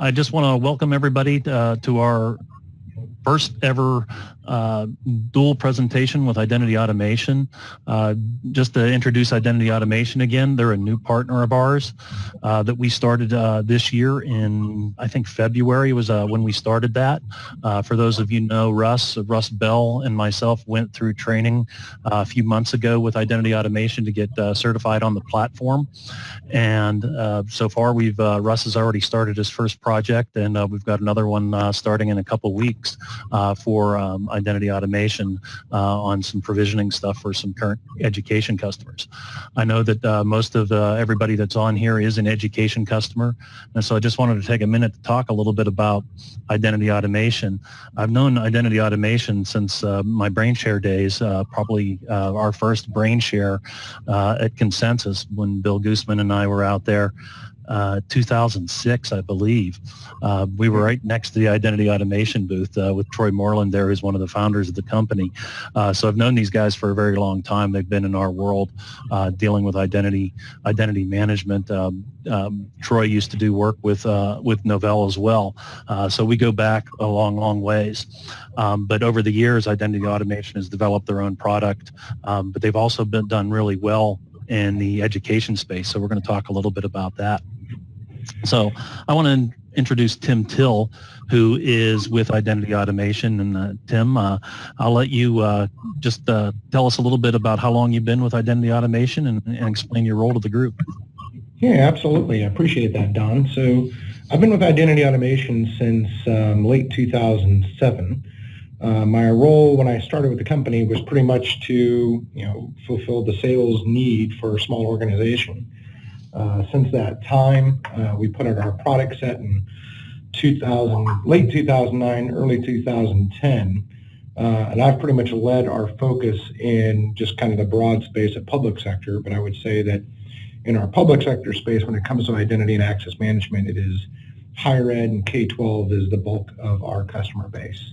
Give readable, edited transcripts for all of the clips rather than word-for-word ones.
I just want to welcome everybody to our first ever dual presentation with Identity Automation. Just to introduce Identity Automation again, they're a new partner of ours that we started this year in, I think, February was when we started that. For those of you who know Russ Bell and myself went through training a few months ago with Identity Automation to get certified on the platform. And so far, Russ has already started his first project, and we've got another one starting in a couple weeks for Identity Automation on some provisioning stuff for some current education customers. I know that most of everybody that's on here is an education customer, and so I just wanted to take a minute to talk a little bit about Identity Automation. I've known Identity Automation since my BrainShare days, probably our first BrainShare at Concensus when Bill Gooseman and I were out there. 2006, I believe. We were right next to the Identity Automation booth with Troy Moreland there, who's one of the founders of the company. So I've known these guys for a very long time. They've been in our world dealing with identity management. Troy used to do work with Novell as well. So we go back a long ways. But over the years, Identity Automation has developed their own product, but they've also been done really well in the education space. So we're going to talk a little bit about that. So I want to introduce Tim Till, who is with Identity Automation. And Tim, I'll let you just tell us a little bit about how long you've been with Identity Automation and explain your role to the group. Yeah, absolutely. I appreciate that, Don. So I've been with Identity Automation since late 2007. My role when I started with the company was pretty much to, fulfill the sales need for a small organization. Since that time, we put out our product set in late 2009, early 2010, and I've pretty much led our focus in just kind of the broad space of public sector. But I would say that in our public sector space, when it comes to identity and access management, it is higher ed and K-12 is the bulk of our customer base.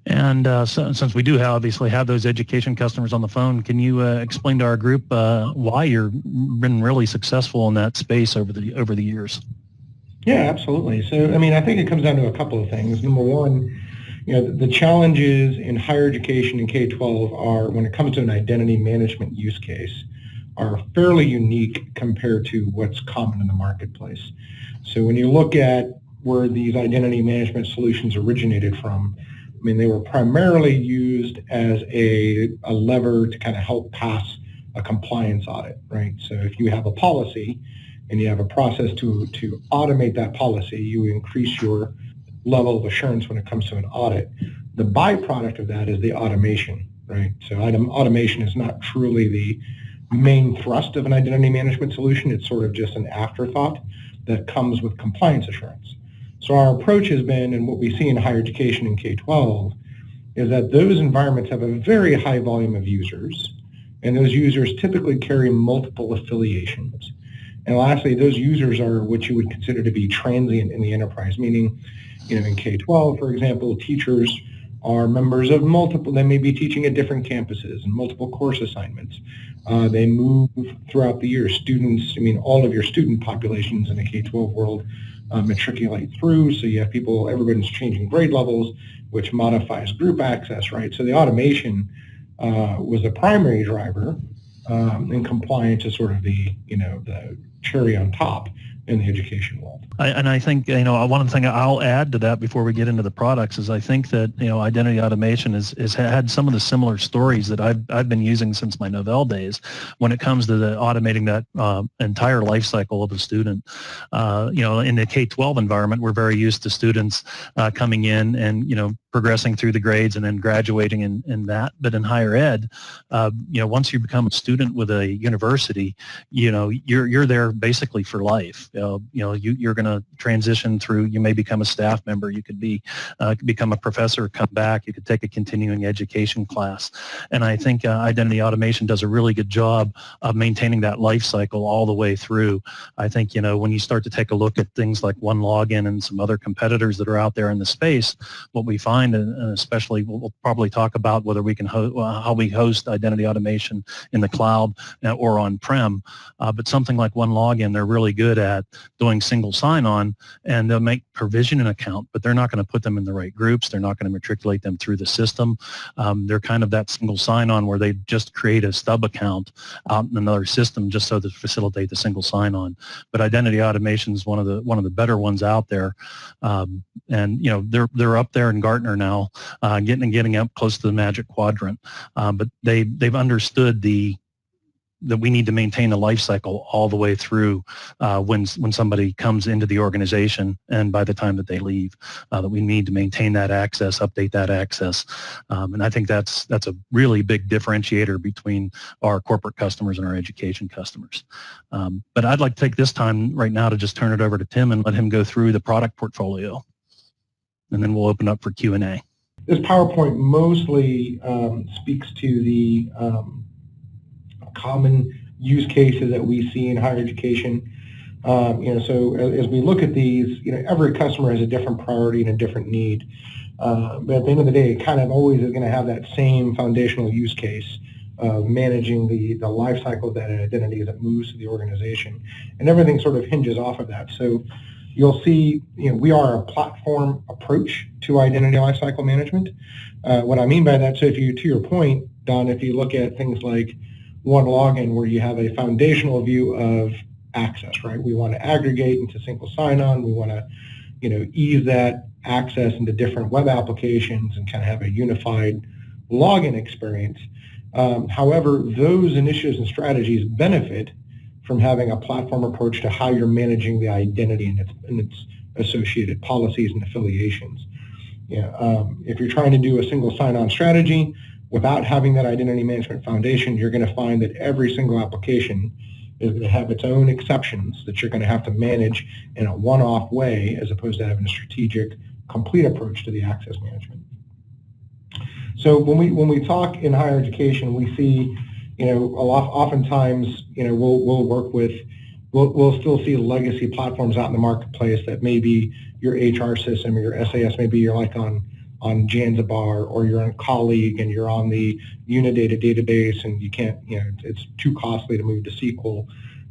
And so, since we do obviously have those education customers on the phone, can you explain to our group why you've been really successful in that space over the years? Yeah, absolutely. So, I think it comes down to a couple of things. Number one, the challenges in higher education and K-12 are, when it comes to an identity management use case, are fairly unique compared to what's common in the marketplace. So when you look at where these identity management solutions originated from, they were primarily used as a lever to kind of help pass a compliance audit, right? So if you have a policy and you have a process to automate that policy, you increase your level of assurance when it comes to an audit. The byproduct of that is the automation, right? So automation is not truly the main thrust of an identity management solution. It's sort of just an afterthought that comes with compliance assurance. So our approach has been, and what we see in higher education and K-12, is that those environments have a very high volume of users, and those users typically carry multiple affiliations. And lastly, those users are what you would consider to be transient in the enterprise, meaning, in K-12, for example, teachers are members of multiple, they may be teaching at different campuses and multiple course assignments. They move throughout the year. Students, all of your student populations in the K-12 world matriculate through, so you have people, everybody's changing grade levels, which modifies group access, right? So the automation was the primary driver, and compliance is sort of the cherry on top in the education world. I think, one thing I'll add to that before we get into the products is I think that, Identity Automation has had some of the similar stories that I've been using since my Novell days when it comes to automating that entire life cycle of a student. In the K-12 environment, we're very used to students coming in and, progressing through the grades and then graduating in that. But in higher ed, once you become a student with a university, you're there basically for life. You're going to transition through. You may become a staff member. You could become a professor, come back. You could take a continuing education class. And I think Identity Automation does a really good job of maintaining that life cycle all the way through. I think, when you start to take a look at things like OneLogin and some other competitors that are out there in the space, what we find, and especially we'll probably talk about whether we can how we host Identity Automation in the cloud or on-prem, but something like OneLogin, they're really good at doing single sign-on, and they'll make provision an account, but they're not going to put them in the right groups. They're not going to matriculate them through the system. They're kind of that single sign-on where they just create a stub account out in another system just so to facilitate the single sign-on. But identity automation is one of the better ones out there, and they're up there in Gartner now, getting up close to the Magic Quadrant. But they've understood that we need to maintain the life cycle all the way through when somebody comes into the organization and by the time that they leave, that we need to maintain that access, update that access. And I think that's a really big differentiator between our corporate customers and our education customers. But I'd like to take this time right now to just turn it over to Tim and let him go through the product portfolio. And then we'll open up for Q&A. This PowerPoint mostly speaks to the common use cases that we see in higher education. So as we look at these, every customer has a different priority and a different need. But at the end of the day, it kind of always is going to have that same foundational use case of managing the life cycle of that identity as it moves to the organization. And everything sort of hinges off of that. So you'll see, we are a platform approach to identity lifecycle management. What I mean by that, so to your point, Don, if you look at things like one login where you have a foundational view of access, right? We want to aggregate into single sign-on. We want to, ease that access into different web applications and kind of have a unified login experience. However, those initiatives and strategies benefit from having a platform approach to how you're managing the identity and its associated policies and affiliations. If you're trying to do a single sign-on strategy, without having that identity management foundation, you're going to find that every single application is going to have its own exceptions that you're going to have to manage in a one-off way as opposed to having a strategic, complete approach to the access management. So when we talk in higher education, we see, oftentimes, we'll still see legacy platforms out in the marketplace that maybe your HR system or your SAS, maybe you're like on Janzibar, or you're on Colleague and you're on the Unidata database and you can't, it's too costly to move to SQL.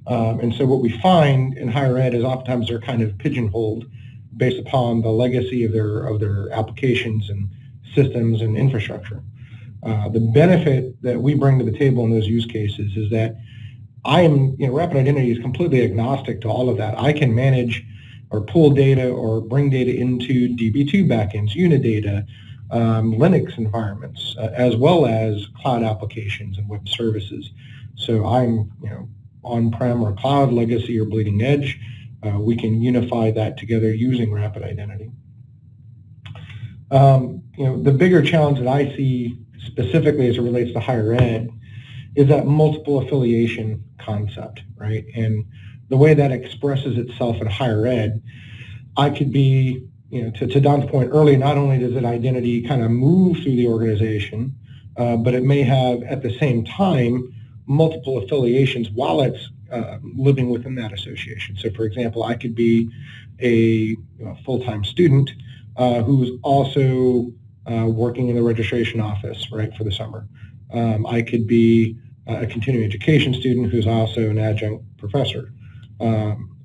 And so what we find in higher ed is oftentimes they're kind of pigeonholed based upon the legacy of their applications and systems and infrastructure. The benefit that we bring to the table in those use cases is that Rapid Identity is completely agnostic to all of that. I can manage or pull data or bring data into DB2 backends, Unidata, Linux environments, as well as cloud applications and web services. So I'm, on-prem or cloud, legacy or bleeding edge. We can unify that together using Rapid Identity. The bigger challenge that I see specifically as it relates to higher ed is that multiple affiliation concept, right? And the way that expresses itself in higher ed, I could be, to Don's point earlier, not only does an identity kind of move through the organization, but it may have at the same time multiple affiliations while it's living within that association. So for example, I could be a full-time student who's also working in the registration office, right, for the summer. I could be a continuing education student who's also an adjunct professor.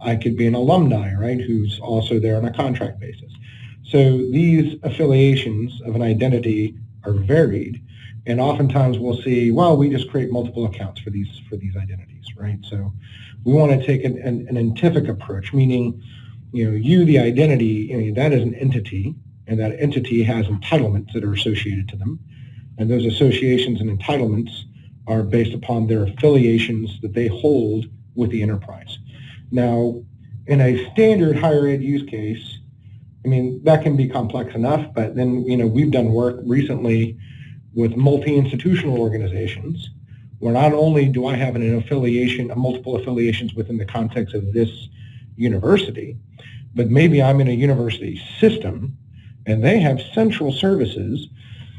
I could be an alumni, right, who's also there on a contract basis. So these affiliations of an identity are varied, and oftentimes we'll see, well, we just create multiple accounts for these identities, right? So we want to take an entific approach, meaning, you, the identity, that is an entity, and that entity has entitlements that are associated to them, and those associations and entitlements are based upon their affiliations that they hold with the enterprise. Now, in a standard higher ed use case, that can be complex enough, but then, we've done work recently with multi-institutional organizations where not only do I have an affiliation, multiple affiliations within the context of this university, but maybe I'm in a university system and they have central services,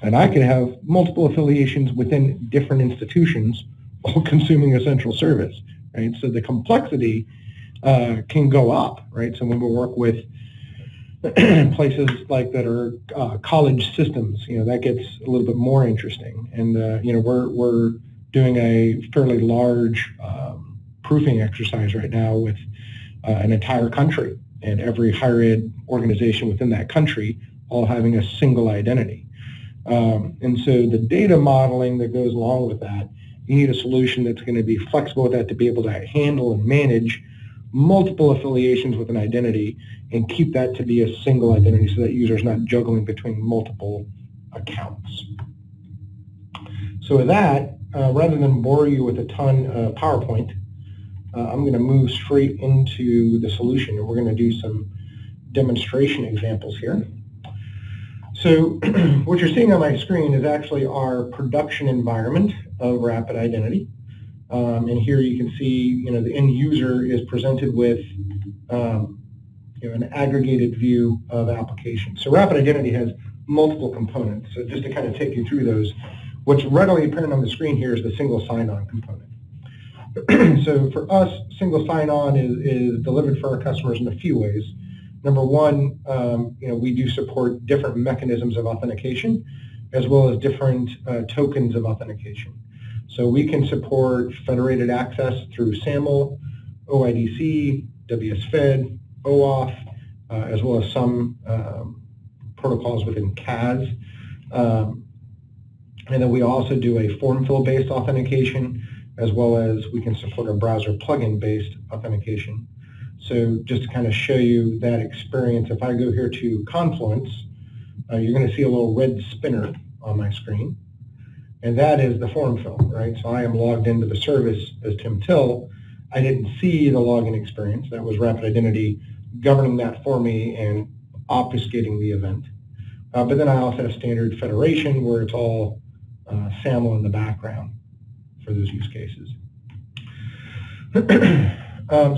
and I could have multiple affiliations within different institutions all consuming a central service, right? So the complexity can go up, right? So when we work with places like that are college systems, that gets a little bit more interesting. And we're doing a fairly large proofing exercise right now with an entire country and every higher ed organization within that country all having a single identity. And so the data modeling that goes along with that, you need a solution that's going to be flexible with that to be able to handle and manage multiple affiliations with an identity and keep that to be a single identity so that user's not juggling between multiple accounts. So with that, rather than bore you with a ton of PowerPoint, I'm going to move straight into the solution, and we're going to do some demonstration examples here. So what you're seeing on my screen is actually our production environment of Rapid Identity. And here you can see, the end user is presented with, an aggregated view of applications. So Rapid Identity has multiple components. So just to kind of take you through those, what's readily apparent on the screen here is the single sign-on component. So for us, single sign-on is delivered for our customers in a few ways. Number one, we do support different mechanisms of authentication as well as different tokens of authentication. So we can support federated access through SAML, OIDC, WSFed, OAuth, as well as some protocols within CAS. And then we also do a form fill-based authentication, as well as we can support a browser plugin-based authentication. So just to kind of show you that experience, if I go here to Confluence, you're going to see a little red spinner on my screen. And that is the form fill, right? So I am logged into the service as Tim Till. I didn't see the login experience. That was Rapid Identity governing that for me and obfuscating the event. But then I also have standard federation where it's all SAML in the background for those use cases.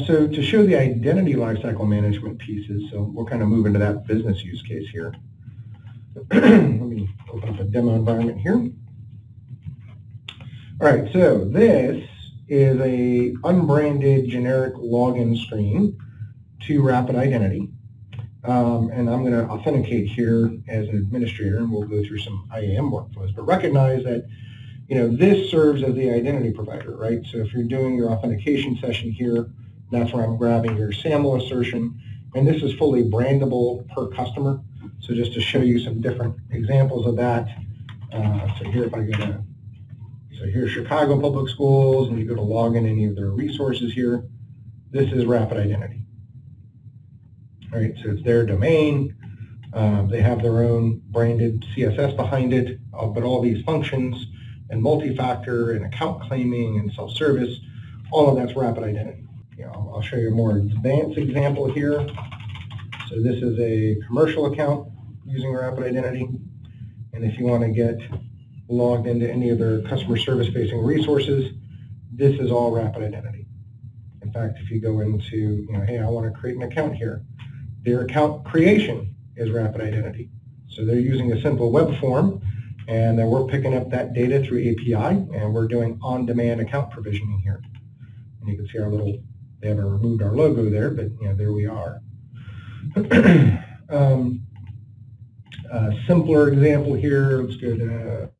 So to show the identity lifecycle management pieces, so we'll kind of move into that business use case here. Let me open up a demo environment here. All right, so this is a unbranded generic login screen to Rapid Identity. And I'm going to authenticate here as an administrator, and we'll go through some IAM workflows. But recognize that, this serves as the identity provider, right? So if you're doing your authentication session here, that's where I'm grabbing your SAML assertion. And this is fully brandable per customer. So just to show you some different examples of that. So here, if I go to, so here's Chicago Public Schools, and you go to log in any of their resources here. This is Rapid Identity. All right, so it's their domain. They have their own branded CSS behind it, but all these functions and multi-factor and account claiming and self-service, all of that's Rapid Identity. I'll show you a more advanced example here. So this is a commercial account using Rapid Identity. And if you want to get logged into any of their customer service-facing resources, this is all Rapid Identity. In fact, if you go into, hey, I want to create an account here, their account creation is Rapid Identity. So they're using a simple web form, and then we're picking up that data through API, and we're doing on-demand account provisioning here. And you can see our little, they haven't removed our logo there, but there we are. A simpler example here, let's go to,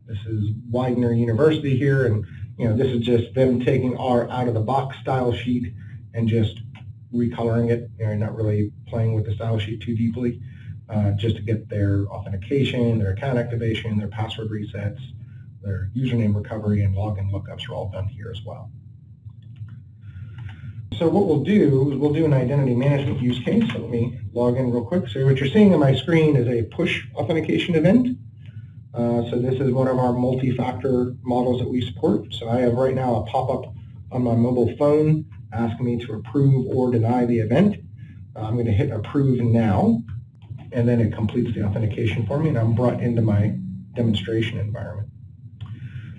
this is Widener University here, and this is just them taking our out-of-the-box style sheet and just recoloring it, not really playing with the style sheet too deeply, just to get their authentication, their account activation, their password resets, their username recovery, and login lookups are all done here as well. So what we'll do is we'll do an identity management use case. So let me log in real quick. So what you're seeing on my screen is a push authentication event. So this is one of our multi-factor models that we support. So I have right now a pop-up on my mobile phone asking me to approve or deny the event. I'm going to hit approve now, and then it completes the authentication for me, and I'm brought into my demonstration environment.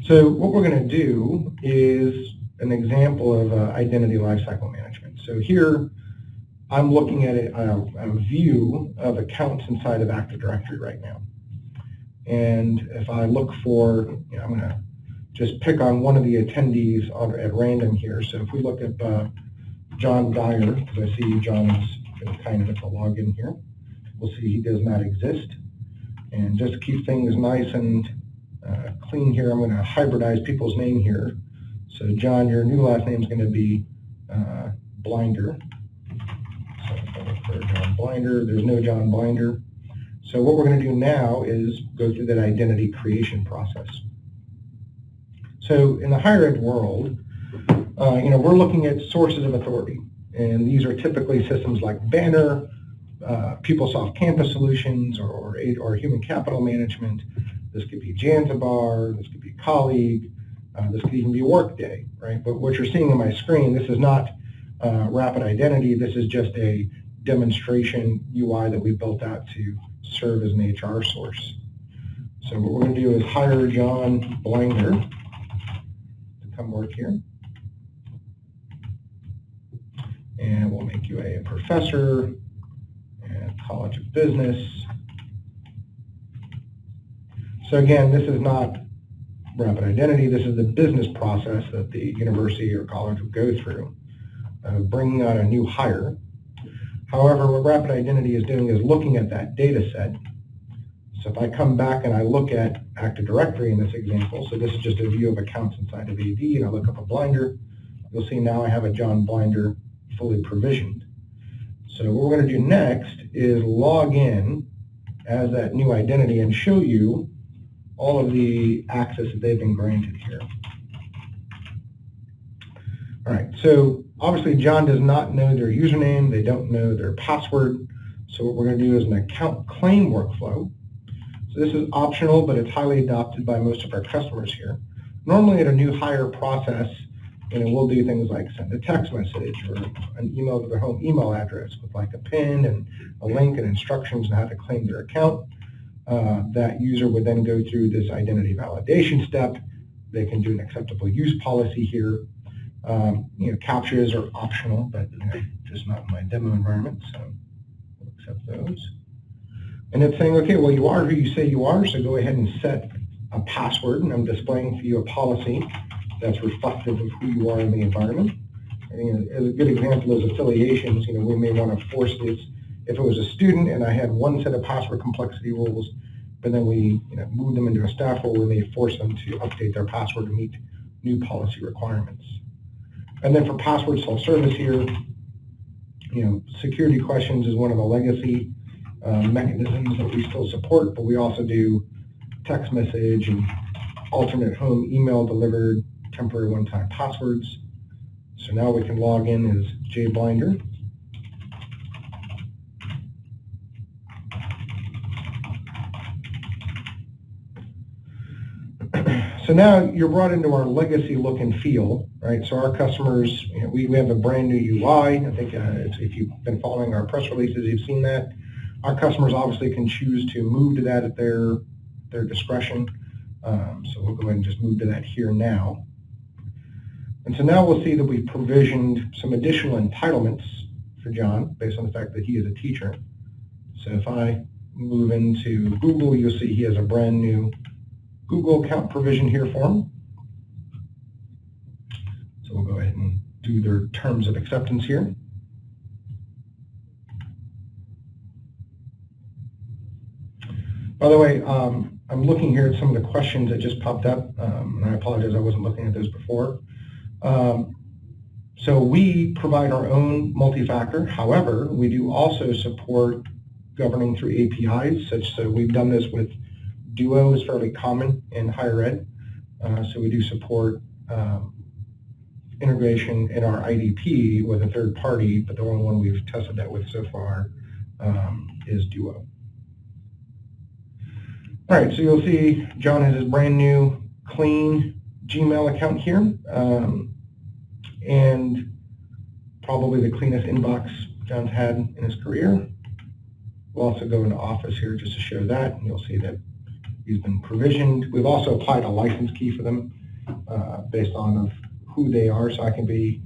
So what we're going to do is an example of identity lifecycle management. So here I'm looking at a view of accounts inside of Active Directory right now. And if I look for, I'm going to just pick on one of the attendees at random here. So if we look at John Dyer, because I see John's been kind enough to log in here, we'll see he does not exist. And just to keep things nice and clean here, I'm going to hybridize people's name here. So John, your new last name is going to be Blinder. So if I look for John Blinder, there's no John Blinder. So what we're going to do now is go through that identity creation process. So in the higher ed world, we're looking at sources of authority, and these are typically systems like Banner, PeopleSoft Campus Solutions, or Human Capital Management. This could be Janzibar, this could be Colleague, this could even be Workday, right? But what you're seeing on my screen, this is not Rapid Identity. This is just a demonstration UI that we built out to serve as an HR source. So what we're going to do is hire John Blinder to come work here. And we'll make you a professor at College of Business. So again, this is not Rapid Identity. This is the business process that the university or college would go through, bringing on a new hire. However, what Rapid Identity is doing is looking at that data set. So if I come back and I look at Active Directory in this example, so this is just a view of accounts inside of AD, and I look up a Blinder, you'll see now I have a John Blinder fully provisioned. So what we're going to do next is log in as that new identity and show you all of the access that they've been granted here. All right, so obviously John does not know their username, they don't know their password, so what we're going to do is an account claim workflow. So this is optional, but it's highly adopted by most of our customers here. Normally at a new hire process, we'll do things like send a text message or an email to their home email address with like a PIN and a link and instructions on how to claim their account. That user would then go through this identity validation step. They can do an acceptable use policy here. Captchas are optional, but just not in my demo environment, so we'll accept those. And it's saying, okay, well, you are who you say you are, so go ahead and set a password, and I'm displaying for you a policy that's reflective of who you are in the environment. And, as a good example is affiliations. We may want to force this. If it was a student and I had one set of password complexity rules, but then we move them into a staff role, we may force them to update their password to meet new policy requirements. And then for password self-service here, security questions is one of the legacy mechanisms that we still support, but we also do text message and alternate home email delivered temporary one-time passwords. So now we can log in as J Blinder. So now you're brought into our legacy look and feel, right? So our customers, we have a brand new UI. I think if you've been following our press releases, you've seen that. Our customers obviously can choose to move to that at their discretion. So we'll go ahead and just move to that here now. And so now we'll see that we've provisioned some additional entitlements for John based on the fact that he is a teacher. So if I move into Google, you'll see he has a brand new Google account provision here for him. So we'll go ahead and do their terms of acceptance here. By the way, I'm looking here at some of the questions that just popped up, and I apologize I wasn't looking at those before. So we provide our own multi-factor. However, we do also support governing through APIs, so we've done this with Duo is fairly common in higher ed. So we do support integration in our IDP with a third party, but the only one we've tested that with so far is Duo. All right, so you'll see John has his brand new clean Gmail account here, and probably the cleanest inbox John's had in his career. We'll also go into Office here just to show that, and you'll see that he's been provisioned. We've also applied a license key for them based on who they are, so I can be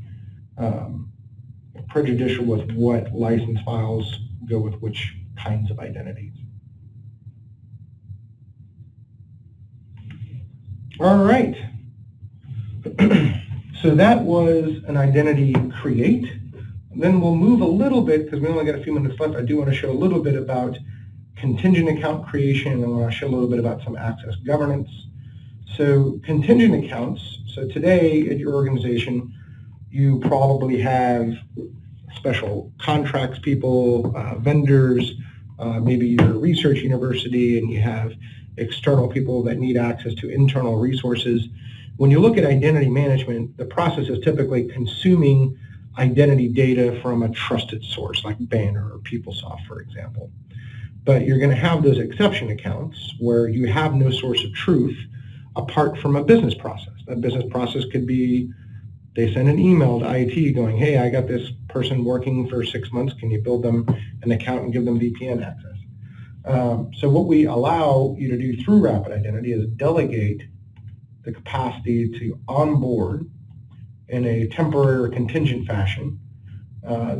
prejudicial with what license files go with which kinds of identities. All right. So that was an identity create. Then we'll move a little bit, because we only got a few minutes left. I do want to show a little bit about contingent account creation, and I want to show a little bit about some access governance. So contingent accounts, so today at your organization, You probably have special contracts people, vendors, maybe you're a research university and you have external people that need access to internal resources. When you look at identity management, the process is typically consuming identity data from a trusted source like Banner or PeopleSoft, for example. But you're going to have those exception accounts where you have no source of truth apart from a business process. That business process could be they send an email to IT going, hey, I got this person working for 6 months. Can you build them an account and give them VPN access? So what we allow you to do through Rapid Identity is delegate the capacity to onboard in a temporary or contingent fashion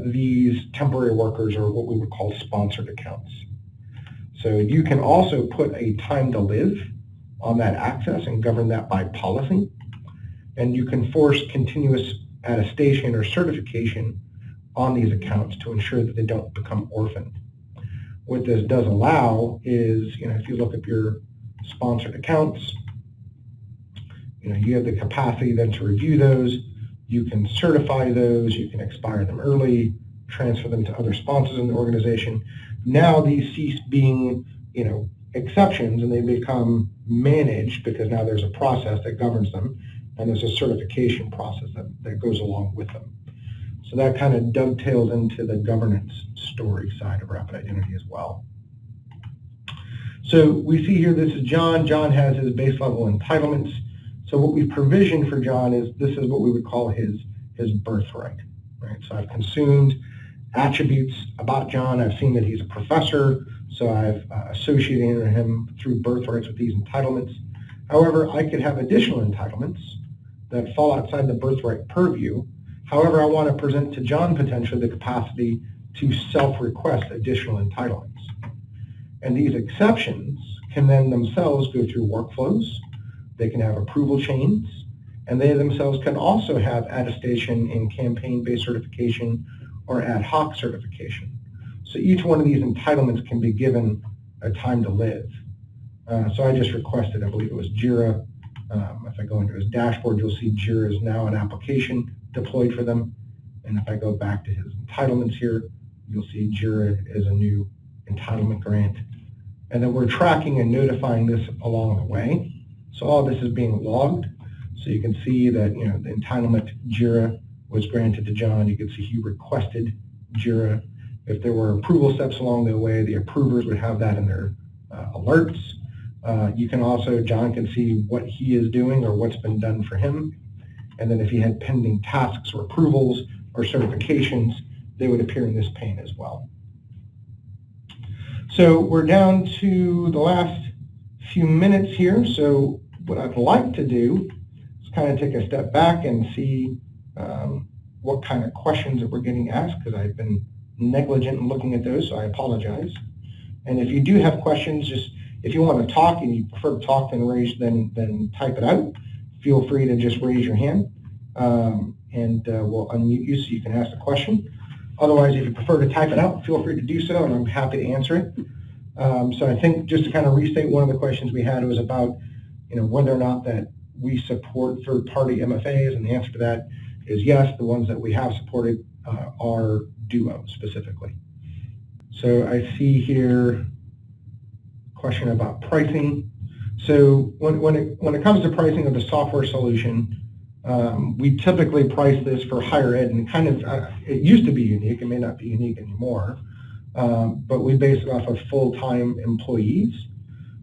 these temporary workers, or what we would call sponsored accounts. So you can also put a time to live on that access and govern that by policy. And you can force continuous attestation or certification on these accounts to ensure that they don't become orphaned. What this does allow is, if you look at your sponsored accounts, you have the capacity then to review those. You can certify those. You can expire them early, transfer them to other sponsors in the organization. Now these cease being, exceptions, and they become managed because now there's a process that governs them, and there's a certification process that goes along with them. So that kind of dovetails into the governance story side of Rapid Identity as well. So we see here, this is John. John has his base level entitlements. So what we've provisioned for John is, this is what we would call his birthright, right? So I've consumed attributes about John. I've seen that he's a professor, so I've associated him through birthrights with these entitlements. However, I could have additional entitlements that fall outside the birthright purview. However, I want to present to John potentially the capacity to self-request additional entitlements. And these exceptions can then themselves go through workflows. They can have approval chains, and they themselves can also have attestation in campaign-based certification or ad hoc certification. So each one of these entitlements can be given a time to live. So I just requested, I believe it was Jira. If I go into his dashboard, you'll see Jira is now an application deployed for them. And if I go back to his entitlements here, you'll see Jira is a new entitlement grant. And then we're tracking and notifying this along the way. So all this is being logged. So you can see that the entitlement Jira was granted to John. You can see he requested Jira. If there were approval steps along the way, the approvers would have that in their alerts. You can also, John can see what he is doing or what's been done for him. And then if he had pending tasks or approvals or certifications, they would appear in this pane as well. So we're down to the last few minutes here. So what I'd like to do is kind of take a step back and see what kind of questions that we're getting asked, because I've been negligent in looking at those, so I apologize. And if you do have questions, just if you want to talk and you prefer to talk than type it out, feel free to just raise your hand, and we'll unmute you so you can ask the question. Otherwise, if you prefer to type it out, feel free to do so, and I'm happy to answer it. So I think just to kind of restate one of the questions we had, it was about whether or not that we support third-party MFAs, and the answer to that is yes. The ones that we have supported are Duo specifically. So I see here a question about pricing. So when it comes to pricing of the software solution, we typically price this for higher ed, and kind of it used to be unique. It may not be unique anymore, but we base it off of full-time employees.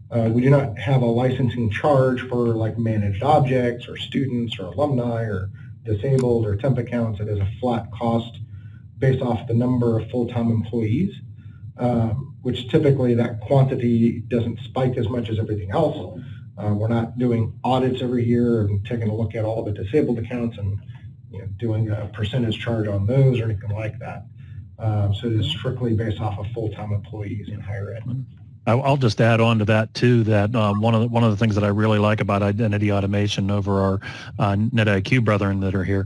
We do not have a licensing charge for like managed objects or students or alumni or disabled or temp accounts. It is a flat cost based off the number of full-time employees, which typically that quantity doesn't spike as much as everything else. We're not doing audits every year and taking a look at all the disabled accounts and doing a percentage charge on those or anything like that. So it is strictly based off of full-time employees in higher ed. I'll just add on to that too. That one of the things that I really like about identity automation over our NetIQ brethren that are here,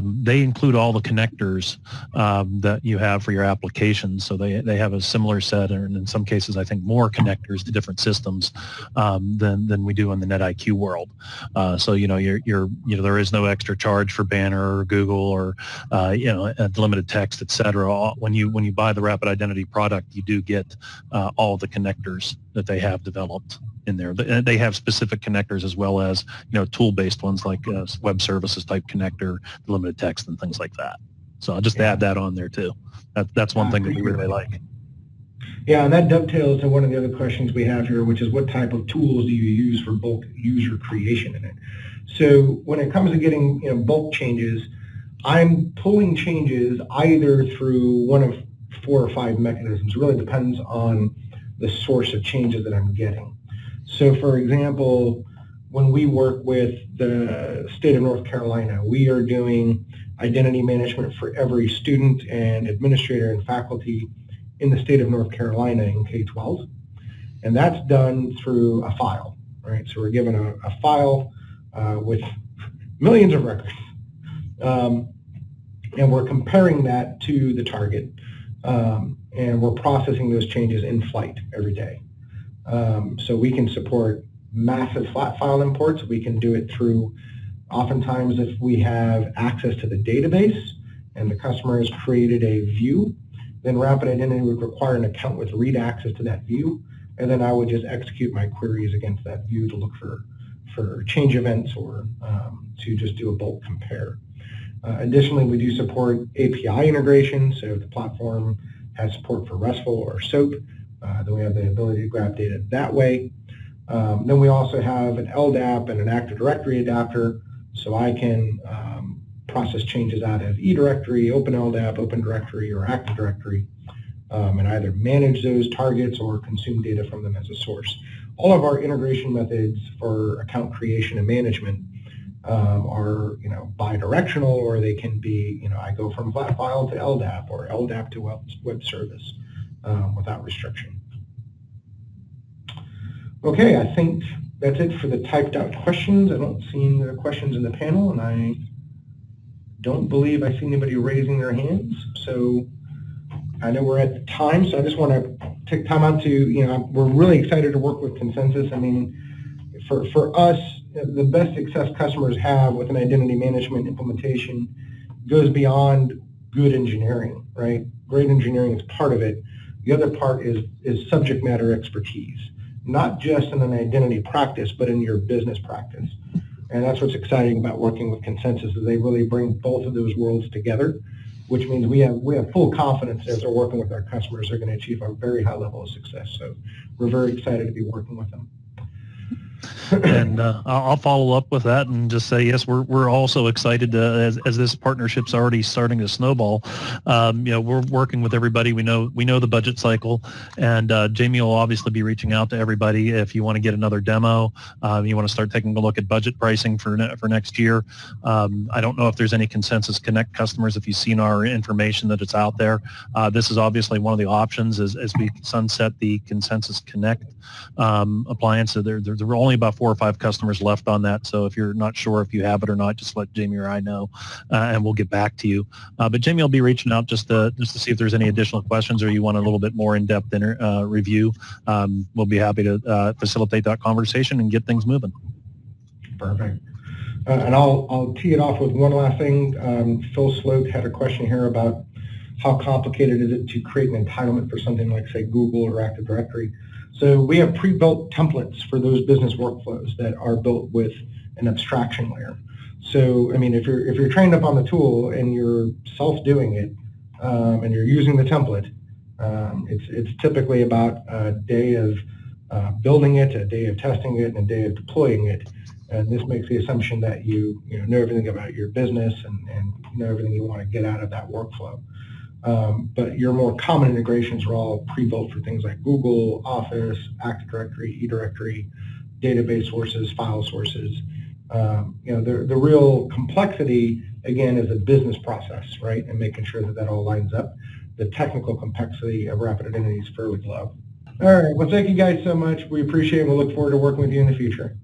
they include all the connectors that you have for your applications. So they have a similar set, and in some cases, I think more connectors to different systems than we do in the NetIQ world. So there is no extra charge for Banner or Google or limited text, etc. When you buy the Rapid Identity product, you do get all the connectors that they have developed in there. They have specific connectors as well as tool-based ones like web services type connector, limited text, and things like that. So I'll just add that on there too. That's one thing that we really like. Yeah, and that dovetails to one of the other questions we have here, which is what type of tools do you use for bulk user creation in it? So when it comes to getting bulk changes, I'm pulling changes either through one of 4 or 5 mechanisms. It really depends on the source of changes that I'm getting. So for example, when we work with the state of North Carolina, we are doing identity management for every student and administrator and faculty in the state of North Carolina in K-12. And that's done through a file, right? So we're given a file with millions of records. And we're comparing that to the target. And we're processing those changes in flight every day. So we can support massive flat file imports. We can do it through, oftentimes if we have access to the database and the customer has created a view, then Rapid Identity would require an account with read access to that view, and then I would just execute my queries against that view to look for change events or to just do a bulk compare. Additionally, we do support API integration, so if the platform has support for RESTful or SOAP, then we have the ability to grab data that way. Then we also have an LDAP and an Active Directory adapter, so I can process changes out of eDirectory, OpenLDAP, Open Directory, or Active Directory, and either manage those targets or consume data from them as a source. All of our integration methods for account creation and management are bidirectional, or they can be, I go from flat file to LDAP or LDAP to web service without restriction. Okay, I think that's it for the typed out questions. I don't see any questions in the panel, and I don't believe I see anybody raising their hands. So I know we're at the time, so I just want to take time out to, we're really excited to work with Concensus. I mean, for us, the best success customers have with an identity management implementation goes beyond good engineering, right? Great engineering is part of it. The other part is subject matter expertise, not just in an identity practice, but in your business practice. And that's what's exciting about working with Concensus, is they really bring both of those worlds together, which means we have full confidence as they're working with our customers, they're going to achieve a very high level of success. So we're very excited to be working with them. And I'll follow up with that and just say, yes, we're also excited as this partnership's already starting to snowball. We're working with everybody. We know the budget cycle, and Jamie will obviously be reaching out to everybody if you want to get another demo. You want to start taking a look at budget pricing for next year. I don't know if there's any Concensus Connect customers. If you've seen our information that it's out there, this is obviously one of the options as we sunset the Concensus Connect appliance. So there are only about 4 or 5 customers left on that. So if you're not sure if you have it or not, just let Jamie or I know, and we'll get back to you. But Jamie will be reaching out just to see if there's any additional questions or you want a little bit more in-depth review. We'll be happy to facilitate that conversation and get things moving. Perfect. And I'll tee it off with one last thing. Phil Sloat had a question here about how complicated is it to create an entitlement for something like, say, Google or Active Directory. So we have pre-built templates for those business workflows that are built with an abstraction layer. So, I mean, if you're trained up on the tool and you're self-doing it and you're using the template, it's typically about a day of building it, a day of testing it, and a day of deploying it. And this makes the assumption that you know everything about your business and know everything you want to get out of that workflow. But your more common integrations are all pre-built for things like Google, Office, Active Directory, eDirectory, database sources, file sources. The real complexity, again, is a business process, right? And making sure that all lines up. The technical complexity of Rapid Identity is fairly low. All right. Well, thank you guys so much. We appreciate it. We'll look forward to working with you in the future.